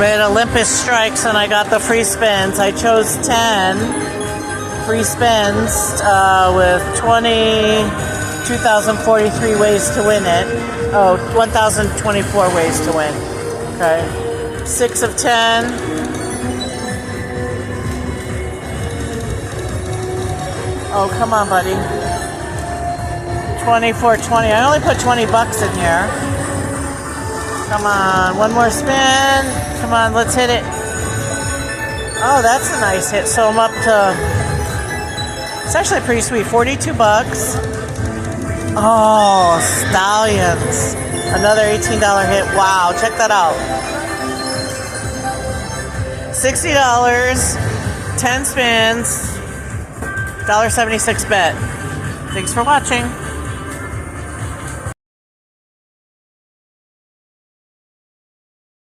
I'm at Olympus Strikes and I got the free spins. I chose 10 free spins with 2,043 ways to win it. Oh, 1,024 ways to win. Okay. 6 of 10. Oh, come on, buddy. 24.20. I only put 20 bucks in here. Come on, one more spin. Come on, let's hit it. Oh, that's a nice hit. So I'm up to, it's actually pretty sweet, 42 bucks. Oh, stallions. Another $18 hit. Wow, check that out. $60, 10 spins, $1.76 bet. Thanks for watching.